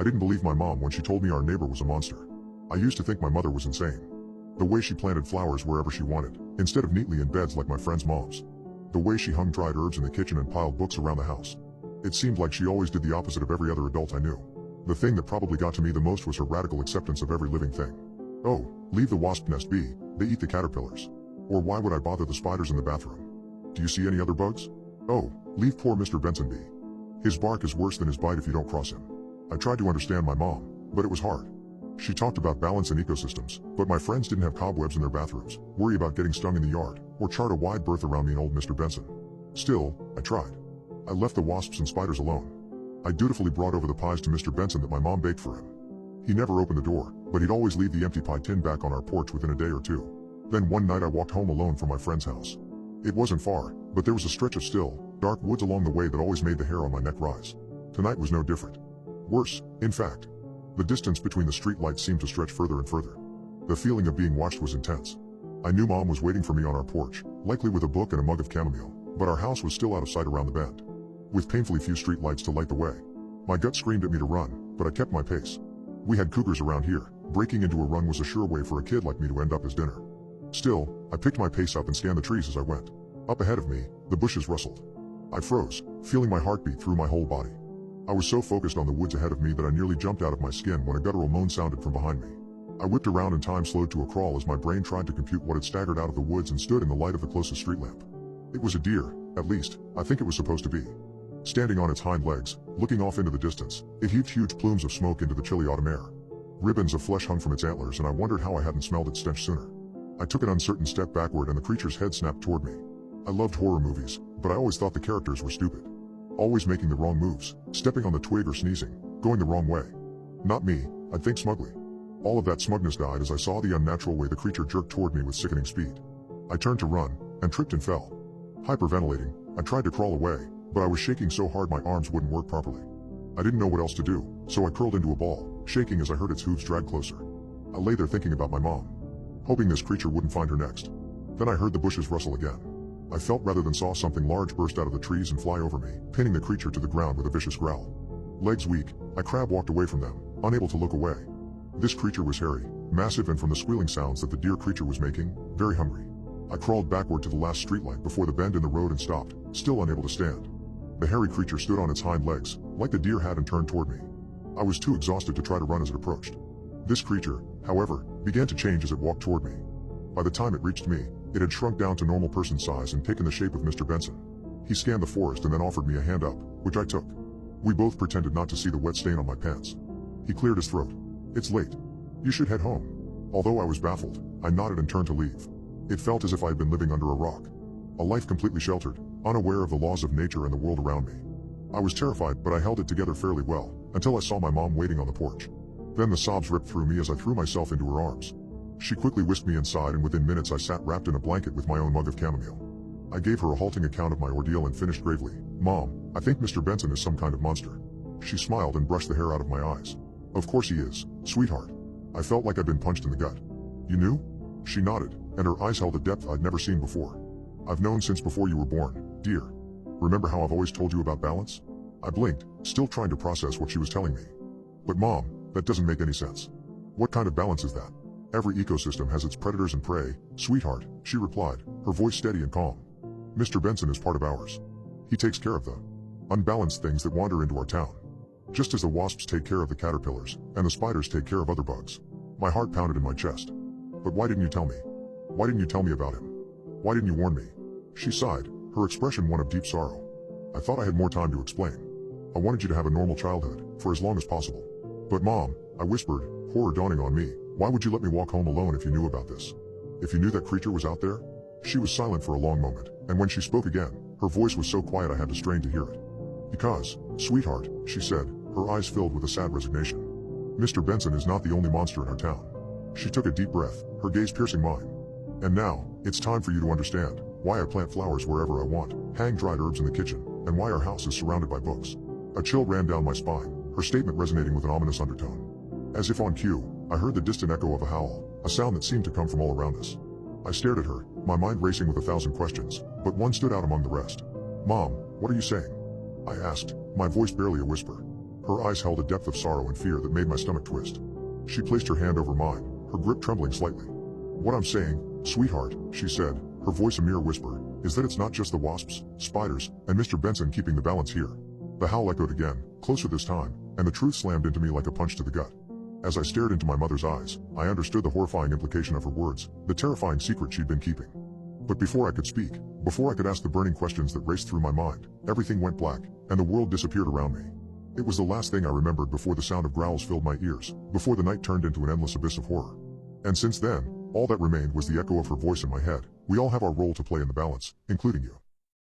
I didn't believe my mom when she told me our neighbor was a monster. I used to think my mother was insane. The way she planted flowers wherever she wanted, instead of neatly in beds like my friends' moms. The way she hung dried herbs in the kitchen and piled books around the house. It seemed like she always did the opposite of every other adult I knew. The thing that probably got to me the most was her radical acceptance of every living thing. Oh, leave the wasp nest be, they eat the caterpillars. Or why would I bother the spiders in the bathroom? Do you see any other bugs? Oh, leave poor Mr. Benson be. His bark is worse than his bite if you don't cross him. I tried to understand my mom, but it was hard. She talked about balance and ecosystems, but my friends didn't have cobwebs in their bathrooms, worry about getting stung in the yard, or chart a wide berth around me and old Mr. Benson. Still, I tried. I left the wasps and spiders alone. I dutifully brought over the pies to Mr. Benson that my mom baked for him. He never opened the door, but he'd always leave the empty pie tin back on our porch within a day or two. Then one night I walked home alone from my friend's house. It wasn't far, but there was a stretch of still, dark woods along the way that always made the hair on my neck rise. Tonight was no different. Worse, in fact. The distance between the street lights seemed to stretch further and further. The feeling of being watched was intense. I knew Mom was waiting for me on our porch, likely with a book and a mug of chamomile, but our house was still out of sight around the bend. With painfully few street lights to light the way. My gut screamed at me to run, but I kept my pace. We had cougars around here. Breaking into a run was a sure way for a kid like me to end up as dinner. Still, I picked my pace up and scanned the trees as I went. Up ahead of me, the bushes rustled. I froze, feeling my heartbeat through my whole body. I was so focused on the woods ahead of me that I nearly jumped out of my skin when a guttural moan sounded from behind me. I whipped around and time slowed to a crawl as my brain tried to compute what had staggered out of the woods and stood in the light of the closest street lamp. It was a deer, at least, I think it was supposed to be. Standing on its hind legs, looking off into the distance, it heaved huge plumes of smoke into the chilly autumn air. Ribbons of flesh hung from its antlers and I wondered how I hadn't smelled its stench sooner. I took an uncertain step backward and the creature's head snapped toward me. I loved horror movies, but I always thought the characters were stupid. Always making the wrong moves, stepping on the twig or sneezing, going the wrong way. Not me, I'd think smugly. All of that smugness died as I saw the unnatural way the creature jerked toward me with sickening speed. I turned to run, and tripped and fell. Hyperventilating, I tried to crawl away, but I was shaking so hard my arms wouldn't work properly. I didn't know what else to do, so I curled into a ball, shaking as I heard its hooves drag closer. I lay there thinking about my mom, hoping this creature wouldn't find her next. Then I heard the bushes rustle again. I felt rather than saw something large burst out of the trees and fly over me, pinning the creature to the ground with a vicious growl. Legs weak, I crab walked away from them, unable to look away. This creature was hairy, massive and from the squealing sounds that the deer creature was making, very hungry. I crawled backward to the last streetlight before the bend in the road and stopped, still unable to stand. The hairy creature stood on its hind legs, like the deer had, and turned toward me. I was too exhausted to try to run as it approached. This creature, however, began to change as it walked toward me. By the time it reached me, it had shrunk down to normal person size and taken the shape of Mr. Benson. He scanned the forest and then offered me a hand up, which I took. We both pretended not to see the wet stain on my pants. He cleared his throat. It's late. You should head home. Although I was baffled, I nodded and turned to leave. It felt as if I had been living under a rock. A life completely sheltered, unaware of the laws of nature and the world around me. I was terrified, but I held it together fairly well, until I saw my mom waiting on the porch. Then the sobs ripped through me as I threw myself into her arms. She quickly whisked me inside and within minutes I sat wrapped in a blanket with my own mug of chamomile. I gave her a halting account of my ordeal and finished gravely, Mom, I think Mr. Benson is some kind of monster. She smiled and brushed the hair out of my eyes. Of course he is, sweetheart. I felt like I'd been punched in the gut. You knew? She nodded, and her eyes held a depth I'd never seen before. I've known since before you were born, dear. Remember how I've always told you about balance? I blinked, still trying to process what she was telling me. But Mom, that doesn't make any sense. What kind of balance is that? Every ecosystem has its predators and prey, sweetheart, she replied, her voice steady and calm. Mr. Benson is part of ours. He takes care of the unbalanced things that wander into our town. Just as the wasps take care of the caterpillars, and the spiders take care of other bugs. My heart pounded in my chest. But why didn't you tell me? Why didn't you tell me about him? Why didn't you warn me? She sighed, her expression one of deep sorrow. I thought I had more time to explain. I wanted you to have a normal childhood, for as long as possible. But Mom, I whispered, horror dawning on me, why would you let me walk home alone if you knew about this? If you knew that creature was out there? She was silent for a long moment, and when she spoke again, her voice was so quiet I had to strain to hear it. Because, sweetheart, she said, her eyes filled with a sad resignation. Mr. Benson is not the only monster in our town. She took a deep breath, her gaze piercing mine. And now, it's time for you to understand why I plant flowers wherever I want, hang dried herbs in the kitchen, and why our house is surrounded by books. A chill ran down my spine, her statement resonating with an ominous undertone. As if on cue, I heard the distant echo of a howl, a sound that seemed to come from all around us. I stared at her, my mind racing with 1,000 questions, but one stood out among the rest. Mom, what are you saying? I asked, my voice barely a whisper. Her eyes held a depth of sorrow and fear that made my stomach twist. She placed her hand over mine, her grip trembling slightly. "What I'm saying, sweetheart," she said, her voice a mere whisper, "is that it's not just the wasps, spiders, and Mr. Benson keeping the balance here." The howl echoed again, closer this time, and the truth slammed into me like a punch to the gut. As I stared into my mother's eyes, I understood the horrifying implication of her words, the terrifying secret she'd been keeping. But before I could speak, before I could ask the burning questions that raced through my mind, everything went black, and the world disappeared around me. It was the last thing I remembered before the sound of growls filled my ears, before the night turned into an endless abyss of horror. And since then, all that remained was the echo of her voice in my head. "We all have our role to play in the balance, including you."